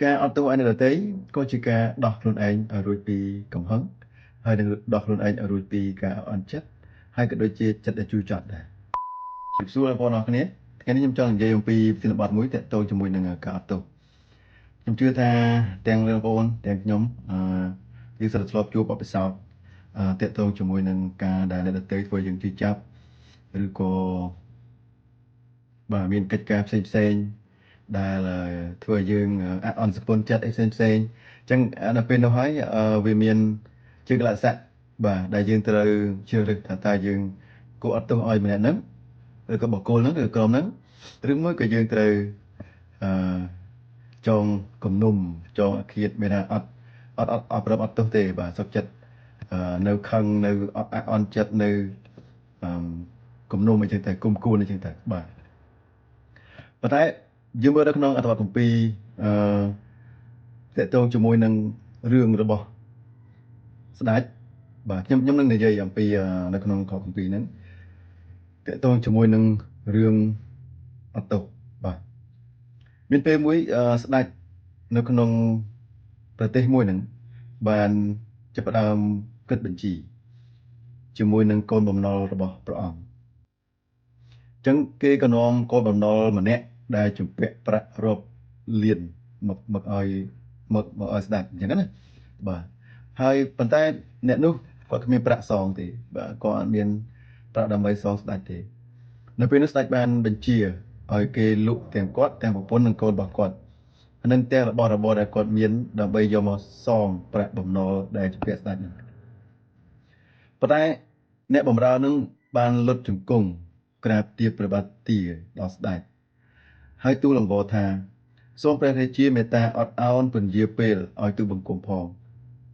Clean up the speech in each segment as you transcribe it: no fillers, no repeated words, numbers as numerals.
ការអត់ទោសឲ្យអ្នកដទៃក៏ជាការដោះខ្លួនឯងឲ្យរួចពីកំហឹងហើយនឹងដោះខ្លួនឯងឲ្យរួចពីការអន់ចិត្តហើយក៏ដូចជាចិត្តដែលជូរចត់ដែរជម្រាបសួរបងប្អូនអរគ្នាថ្ងៃនេះខ្ញុំចង់និយាយអំពីប្រធានបទមួយទាក់ទងជាមួយនឹងការអត់ទោសខ្ញុំជឿថាទាំងបងប្អូនទាំងខ្ញុំយើងសិតធ្លាប់ជួបបទពិសោធន៍ទាក់ទងជាមួយនឹងការដែលអ្នកដទៃធ្វើយើងជឿចាប់ឬក៏បាទមានកិច្ចការផ្សេងដែលធ្វើឲ្យយើងអន់សពុនចិត្តអីផ្សេងអញ្ចឹងដល់ពេលនោះហើយវាមានជាកលៈស័កបាទដែលយើងត្រូវជ្រើសរើសថាតើយើងគួរអត់ទោសឲ្យម្នាក់ហ្នឹងឬក៏បុគ្គលហ្នឹងឬក្រុមហ្នឹងឬមួយក៏យើងត្រូវអឺចងគំនុំចងអាឃាតមានថាអត់ប្រឹងអត់ទោសទេបាទសុខចិត្តនៅខឹងនៅអន់ចិត្តនៅគំនុំអីចឹងទៅគុំគួនអីចឹងទៅបាទប៉ុន្តែយើងមើលនៅក្នុងអត្ថបទគម្ពីរតាក់ទងជាមួយនឹងរឿងរបស់ស្ដេចបាទខ្ញុំនឹងនិយាយអំពីនៅក្នុងខគម្ពីរហ្នឹងតាក់ទងជាមួយនឹងរឿងអត់ទោសបាទមានពេលមួយស្ដេចនៅក្នុងប្រទេសមួយហ្នឹងបានចាប់ផ្ដើមគិតបញ្ជីជាមួយនឹងកូនបំណុលរបស់ព្រះអង្គអញ្ចឹងគេក៏នាំកូនបំណុលម្នាក់ដែលជំពាក់ប្រាក់រាប់លានមកឲ្យស្ដេចអញ្ចឹងណាបាទហើយប៉ុន្តែអ្នកនោះគាត់គ្មានប្រាក់សងទេបាទគាត់អត់មានប្រាក់ដើម្បីសងស្ដេចទេនៅពេលនោះស្ដេចបានបញ្ជាឲ្យគេលក់ទាំងគាត់ទាំងប្រពន្ធនិងកូនរបស់គាត់និងទាំងរបស់របរដែលគាត់មានដើម្បីយកមកសងប្រាក់បំណុលដែលជំពាក់ស្ដេចនោះប៉ុន្តែអ្នកបម្រើនឹងបានលុតជង្គង់ក្រាបទាបព្រះបាទទាដល់ស្ដេចហើយទូលអង្វរថាសូមព្រះរាជាមេត្តាអត់ឱនពន្យាពេលឲ្យទូលបង្គំផង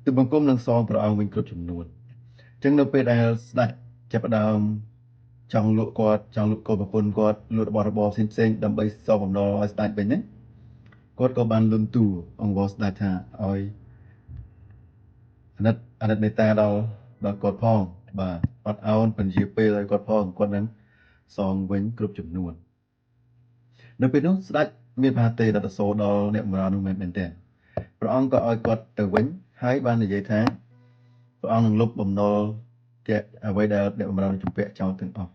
ទូលបង្គំនឹងសងព្រះអង្គវិញគ្រប់ចំនួនអញ្ចឹងនៅពេលដែលស្ដេចចាប់ផ្ដើមចង់លក់គាត់ចង់លក់កូនប្រពន្ធគាត់លក់របស់របរផ្សេងដើម្បីសងបំណុលឲ្យស្ដេចវិញហ្នឹងគាត់ក៏បានលន់តួអង្វរស្ដេចថាឲ្យអាណិតមេត្តាដល់គាត់ផងបាទអត់ឱនពន្យាពេលឲ្យគាត់ផងគាត់នឹងសងវិញគ្រប់ចំនួននៅពេលនោះស្ដេចមានប្រហាទេដល់ទៅសូដល់អ្នកបម្រើនោះមែនទេព្រះអង្គក៏ឲ្យគាត់ទៅវិញហើយបាននិយាយថាព្រះអង្គនឹងលុបបំណុលទាំងអ្វីដែលអ្នកបម្រើជំពាក់ចោលទាំងអស់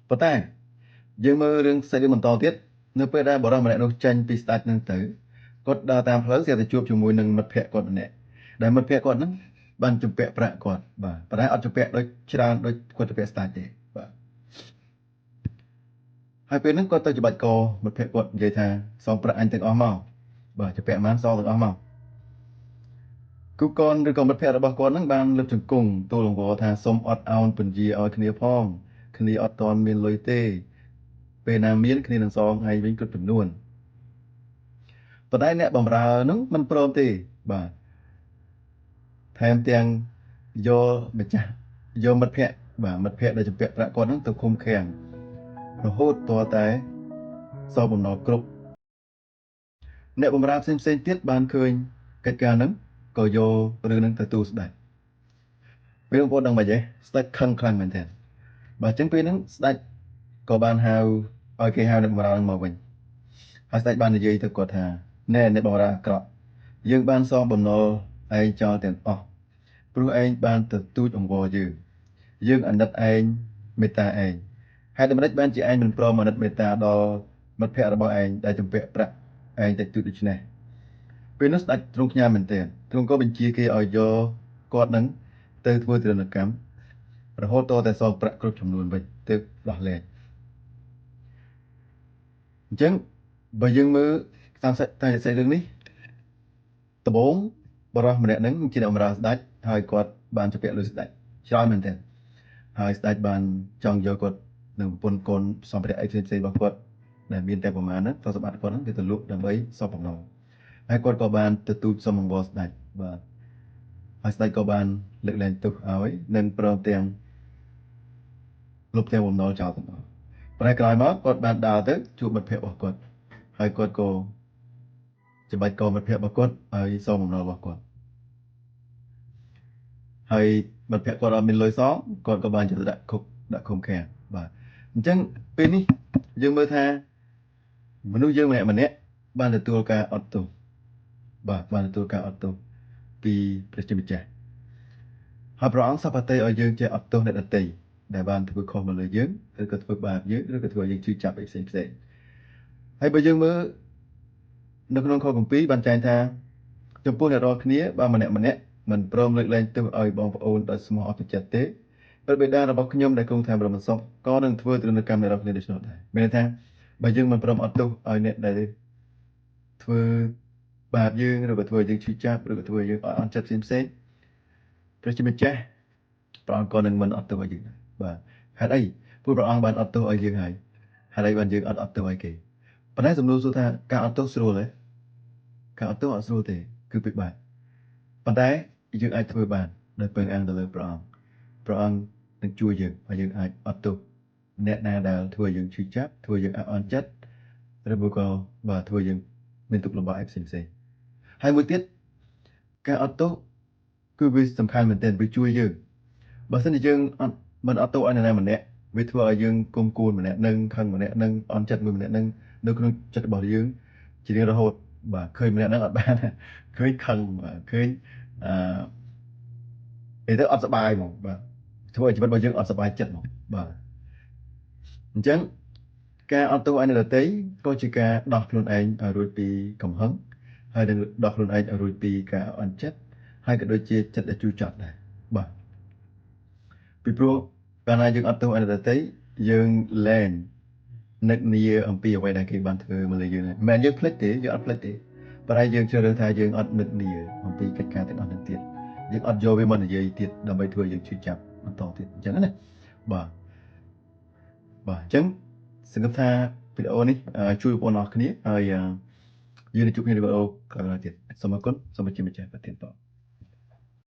ប៉ុន្តែយើងមើលរឿងសាច់រឿងបន្តទៀតនៅពេលដែលបរិសម្នាក់នោះចេញពីស្ដេចនឹងទៅគាត់ដើរតាមផ្លូវស្ទើរតែជួបជាមួយនឹងមិត្តភក្តិគាត់ម្នាក់ដែលមិត្តភក្តិគាត់ហ្នឹងបានជំពាក់ប្រាក់គាត់បាទប៉ុន្តែអត់ជំពាក់ដូចច្រើនដូចគាត់ជំពាក់ស្ដេចទេបាទហើយពេលហ្នឹងគាត់ទៅច្បាច់កមិត្តភក្តិគាត់និយាយថាសងប្រាក់អញទាំងអស់មកបាទជំពាក់ប៉ុន្មានសងទាំងអស់មកគូកនឬក៏មិត្តភក្តិរបស់គាត់ហ្នឹងបានលើកជង្គង់ទូលអង្វរថាសូមអត់ឱនពន្យាឲ្យគ្នាផងគ្នាអត់ទាន់មានលុយទេពេលណាមានគ្នានឹងសងឯងវិញគ្រប់ចំនួនប៉ុន្តែអ្នកបម្រើហ្នឹងមិនព្រមទេបាទថែមទាំងយកម្ចាស់យកមិត្តភក្តិបាទមិត្តភក្តិដែលជំពាក់ប្រាក់គាត់ហ្នឹងទៅឃុំឃាំងរហូតទាល់តែសងបំណុលគ្រប់អ្នកបម្រើផ្សេងទៀតបានឃើញកិច្ចការហ្នឹងក៏យករឿងហ្នឹងទៅទូលស្ដេចពេលបងប្អូនដឹងមិនទេស្ដេចខឹងខ្លាំងមែនទែនបាទអញ្ចឹងពេលហ្នឹងស្ដេចក៏បានហៅឲ្យគេហៅអ្នកបម្រើហ្នឹងមកវិញហើយស្ដេចបាននិយាយទៅគាត់ថាណែអ្នកបម្រើអាក្រក់យើងបានសងបំណុលឯងចោលទាំងអស់ព្រោះឯងបានទទូចអង្វរយើងអាណិតឯងមេត្តាឯងហេតុដូចម្ដេចបានជាឯងមិនព្រមអាណិតមេត្តាដល់មិត្តភក្តិរបស់ឯងដែលជំពាក់ប្រាក់ឯងតិចតួចដូច្នេះពេលនោះស្ដេចទ្រង់ខ្ញាល់មែនទែនទ្រង់ក៏បញ្ជាគេឲ្យយកគាត់នឹងទៅធ្វើទរណកម្មរហូតតតែសងប្រាក់គ្រប់ចំនួនវិញទើបដោះលែងអញ្ចឹងបើយើងមើលតាមសាច់រឿងនេះដំបូងបរិះម្នាក់ហ្នឹងជាអ្នកបម្រើស្ដេចហើយគាត់បានជំពាក់លុយស្ដេចច្រើនមែនទែនហើយស្ដេចបានចង់យកគាត់នឹងប្រពន្ធកូនសម្ភារៈអីផ្សេងៗរបស់គាត់ដែលមានតែប្រមាណហ្នឹងទ្រព្យសម្បត្តិគាត់ហ្នឹងគេទៅលក់ដើម្បីសងបំណុលហើយគាត់ក៏បានទទូចសុំអង្វរស្ដេចបាទហើយស្ដេចក៏បានលើកលែងទោសឲ្យនិងព្រមទាំងលុបទាំងបំណុលចោលទាំងអស់ប៉ុន្តែក្រោយមកគាត់បានដើរទៅជួបមិត្តភក្តិរបស់គាត់ហើយគាត់ក៏ច្បាច់កមិត្តភក្តិរបស់គាត់ឲ្យសងបំណុលរបស់គាត់ហើយមិត្តភក្តិគាត់អត់មានលុយសងគាត់ក៏បានយកទៅដាក់ឃុំឃាំងបាទអញ្ចឹងពេលនេះយើងមើលថាមនុស្សយើងម្នាក់ បានទទួលការអត់ទោសបាទបានទទួលការអត់ទោសពីព្រះជាម្ចាស់ហើយព្រះអង្គសពតិឲ្យយើងចេះអត់ទោសអ្នកដទៃដែលបានធ្វើខុសមកលើយើងឬក៏ធ្វើបាបយើងឬក៏ធ្វើឲ្យយើងជឿចាប់អីផ្សេងៗហើយបើយើងមើលនៅក្នុងខគម្ពីរបានចែងថាចំពោះអ្នករាល់គ្នាបើម្នាក់ម្នាក់មិនព្រមលើកលែងទោសឲ្យបងប្អូនដោយស្មោះអត់ចិត្តទេព្រះបិតារបស់ខ្ញុំដែលគង់ថាបរមសុខក៏នឹងធ្វើទរណកម្មអ្នករាល់គ្នាដូច្នោះដែរមានន័យថាបើយើងមិនព្រមអត់ទោសឲ្យអ្នកដែលធ្វើបាបយើងឬក៏ធ្វើឲ្យយើងឈឺចាប់ឬក៏ធ្វើឲ្យយើងអន់ចិត្តផ្សេងៗព្រះជាម្ចាស់ព្រះអង្គក៏នឹងមិនអត់ទោសឲ្យយើងដែរបាទហេតុអីព្រោះព្រះអង្គបានអត់ទោសឲ្យយើងហើយហេតុអីបានយើងអត់ទោសឲ្យគេប៉ុន្តែសំណួរសួរថាការអត់ទោសស្រួលទេការអត់ទោសអត់ស្រួលទេគឺពិបាកប៉ុន្តែយើងអាចធ្វើបានដោយពឹងអាំងទៅលើព្រះអង្គព្រះអង្គនឹងជួយយើងឲ្យយើងអាចអត់ទោសអ្នកណាដែលធ្វើយើងឈឺចាប់ធ្វើយើងអន់ចិត្តឬមួយក៏បាទធ្វើយើងមានទុក្ខលំបាកផ្សេងៗហើយមួយទៀតការអត់ទោសគឺវាសំខាន់មែនទែនវាជួយយើងបើសិនជាយើងមិនអត់ទោសឲ្យនរណាម្នាក់វាធ្វើឲ្យយើងគុំគួនម្នាក់នឹងខឹងម្នាក់នឹងអន់ចិត្តមួយម្នាក់នឹងនៅក្នុងចិត្តរបស់យើងជារៀងរហូតបាទឃើញម្នាក់នឹងអត់បានឃើញខឹងឃើញអឺទៅអត់សប្បាយហ្មងបាទធ្វើឲ្យជីវិតរបស់យើងអត់សប្បាយចិត្តហ្មងបាទអញ្ចឹងការអត់ទោសឲ្យអ្នកដទៃក៏ជាការដោះខ្លួនឯងឲ្យរួចពីកំហឹងហើយនឹងដោះខ្លួនឯងឲ្យរួចពីការអន់ចិត្តហើយក៏ដូចជាចិត្តដែលជូរចត់ដែរបាទពីព្រោះកាលណាយើងអត់ទោសឲ្យអ្នកដទៃយើងលែងនឹកនាអំពីអ្វីដែលគេបានធ្វើមកលើយើងមិនមែនយើងភ្លេចទេយើងអត់ភ្លេចទេប៉ុន្តែយើងជ្រើសរើសថាយើងអត់នឹកនាអំពីកិច្ចការទាំងអស់នោះទៀតយើងអត់យកវាមកនិយាយទៀតដើម្បីធ្វើយើងឈឺចាប់បន្តទៀតអញ្ចឹងណាបាទបាទអញ្ចឹងសង្ឃឹមថាវីដេអូនេះជួយបងប្អូនអរគ្នាហើយយើងនឹងជួបគ្នានៅវីដេអូក្រោយទៀតសូមអរគុណសូមអរគុណម្ចាស់ប្រទានពរ